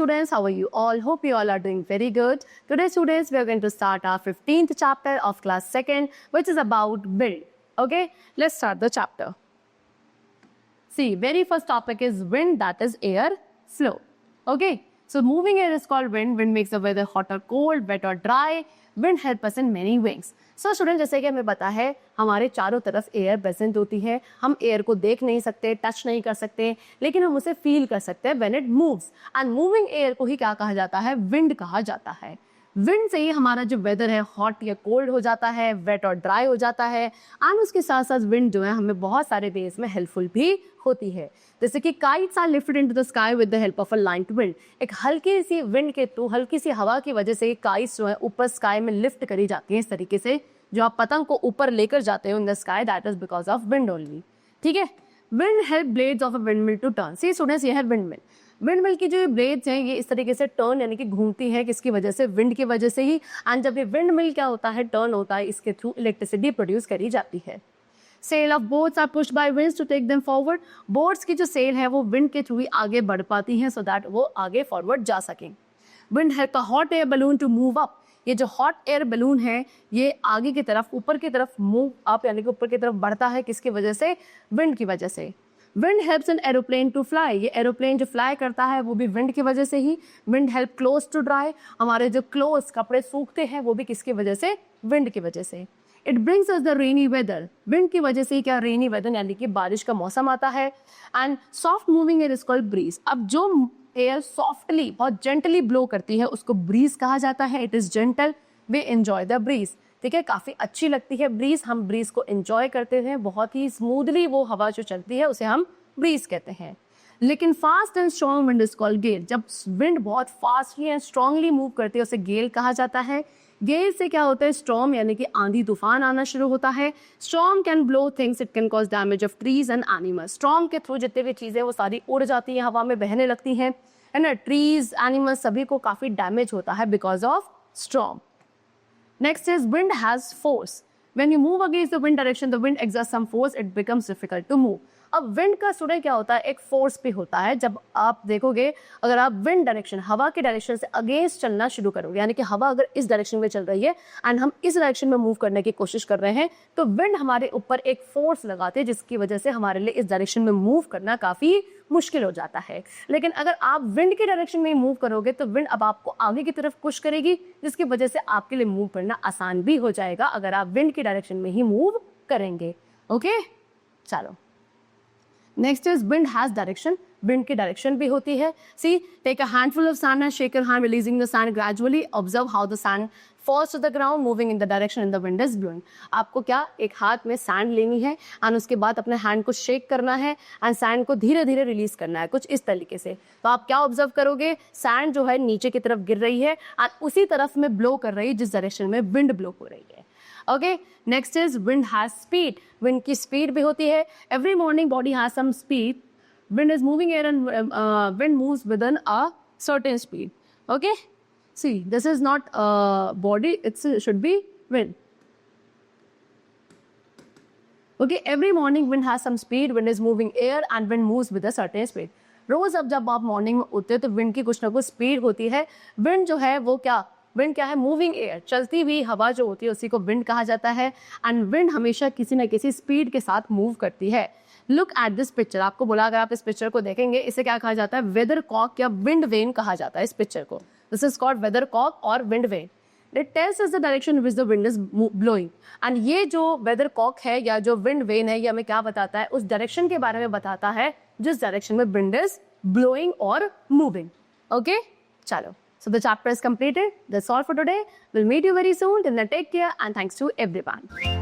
students, how are you all? Hope you all are doing very good. Today students, we are going to start our 15th chapter of class 2nd, which is about wind. Okay, let's start the chapter. See, very first topic is wind, that is air flow. Okay, so moving air is called wind. Wind makes the weather hot or cold, wet or dry. Wind helps us in many ways. So student, जैसे कि हमें पता है हमारे चारों तरफ air present होती है. हम एयर को देख नहीं सकते, टच नहीं कर सकते, लेकिन हम उसे फील कर सकते हैं when it moves. And moving air को ही क्या कहा जाता है? विंड कहा जाता है. विंड से ही हमारा जो वेदर है हॉट या कोल्ड हो जाता है, वेट और ड्राई हो जाता है. एंड उसके साथ साथ विंड जो है हमें बहुत सारे वेज में हेल्पफुल भी होती है. जैसे कि kites are lifted into the sky with the help of a light wind. एक हल्की सी विंड के थ्रू, हल्की सी हवा की वजह से काइट्स जो है ऊपर स्काई में लिफ्ट करी जाती है. इस तरीके से जो आप पतंग को ऊपर लेकर जाते हो in the sky, that is because of wind only. ठीक है. Wind help blades of a windmill to turn. See students, ये है विंड मिल. विंड मिल की जो ब्लेड्स हैं ये इस तरीके से टर्न यानी कि घूमती है. किसकी वजह से? विंड की वजह से ही. एंड जब ये विंड मिल क्या होता है, टर्न होता है, इसके थ्रू इलेक्ट्रिसिटी प्रोड्यूस करी जाती है. Sail of boats are pushed by winds to take them forward. Boats की जो सेल है वो विंड के थ्रू ही आगे बढ़ पाती हैं सो दैट वो आगे फॉरवर्ड जा सकें. Wind help a hot air balloon to move up. ये जो हॉट एयर बलून है ये आगे की तरफ, ऊपर की तरफ मूव अप यानी कि ऊपर की तरफ बढ़ता है. किसकी वजह से? विंड की वजह से. Wind helps an aeroplane to fly. ये एरोप्लेन जो फ्लाई करता है वो भी विंड की वजह से ही. Wind help cloth to dry. हमारे जो क्लोथ्स, कपड़े सूखते हैं वो भी किसकी वजह से? विंड की वजह से. It brings us the rainy weather. Wind की वजह से ही क्या? रेनी वेदर यानी कि बारिश का मौसम आता है. And soft moving air is called breeze. अब जो एयर सॉफ्टली, बहुत जेंटली ब्लो करती है उसको ब्रीज कहा जाता है. It is gentle. We enjoy the breeze. ठीक है, काफी अच्छी लगती है ब्रीज. हम ब्रीज को एंजॉय करते हैं. बहुत ही स्मूथली वो हवा जो चलती है उसे हम ब्रीज कहते हैं. लेकिन fast and strong wind is called gale. जब विंड बहुत फास्टली एंड स्ट्रांगली मूव करती है उसे गेल कहा जाता है. गेल से क्या होता है? स्टॉर्म यानी कि आंधी तूफान आना शुरू होता है. Storm can blow things, it can cause damage of trees and animals. Storm के थ्रू जितने भी चीजें वो सारी उड़ जाती हैं, हवा में बहने लगती हैं, है ना. ट्रीज, एनिमल्स सभी को काफी डैमेज होता है because of storm. Next is wind has force. When you move against the wind direction, the wind exerts some force. It becomes difficult to move. अब विंड का स्टूडेंट क्या होता है? एक फोर्स भी होता है. जब आप देखोगे, अगर आप विंड डायरेक्शन, हवा के डायरेक्शन से अगेंस्ट चलना शुरू करोगे, यानी कि हवा अगर इस डायरेक्शन में चल रही है एंड हम इस डायरेक्शन में मूव करने की कोशिश कर रहे हैं, तो विंड हमारे ऊपर एक फोर्स लगाते हैं जिसकी वजह से हमारे लिए इस डायरेक्शन में मूव करना काफी मुश्किल हो जाता है. लेकिन अगर आप विंड की डायरेक्शन में मूव करोगे तो विंड अब आपको आगे की तरफ पुश करेगी, जिसकी वजह से आपके लिए मूव करना आसान भी हो जाएगा अगर आप विंड की डायरेक्शन में ही मूव करेंगे. ओके, चलो. Next is wind has direction. Wind की डायरेक्शन भी होती है. See, take a handful of sand and shake your hand releasing the sand gradually. Observe how the sand falls to the ground moving in the direction in the wind is blowing. आपको क्या, एक हाथ में sand लेनी है and उसके बाद अपने हैंड को शेक करना है एंड सैंड को धीरे धीरे रिलीज करना है, कुछ इस तरीके से. तो आप क्या ऑब्जर्व करोगे? सैंड जो है नीचे की तरफ गिर रही है एंड उसी तरफ में ब्लो कर रही है जिस डायरेक्शन में विंड ब्लो हो रही है. Okay, next is wind has speed. Wind की स्पीड भी होती है. Every morning body has some speed. Wind is moving air and wind moves within a certain speed. Okay, see, this is not body, should be wind. Okay, every morning wind has some speed. Wind is moving air and wind moves with a certain speed. रोज अब जब आप morning में उठते हो तो wind की कुछ ना कुछ स्पीड होती है. विंड जो है वो क्या, विंड क्या है? मूविंग एयर, चलती हुई हवा जो होती है उसी को विंड कहा जाता है. एंड विंड हमेशा किसी न किसी स्पीड के साथ मूव करती है. Look at this picture. आपको बोला अगर आप इस पिक्चर को देखेंगे, इसे क्या कहा जाता है? वेदर कॉक या विंड वेन कहा जाता है इस पिक्चर को. This is called weather cock or wind vane. It tells us the direction in which the wind is blowing. And ये जो weather cock है या जो wind vane है, ये हमें क्या बताता है? उस डायरेक्शन के बारे में बताता है जिस डायरेक्शन में wind is blowing or moving. Okay? चलो. So the chapter is completed. That's all for today. We'll meet you very soon. Till then, take care and thanks to everyone.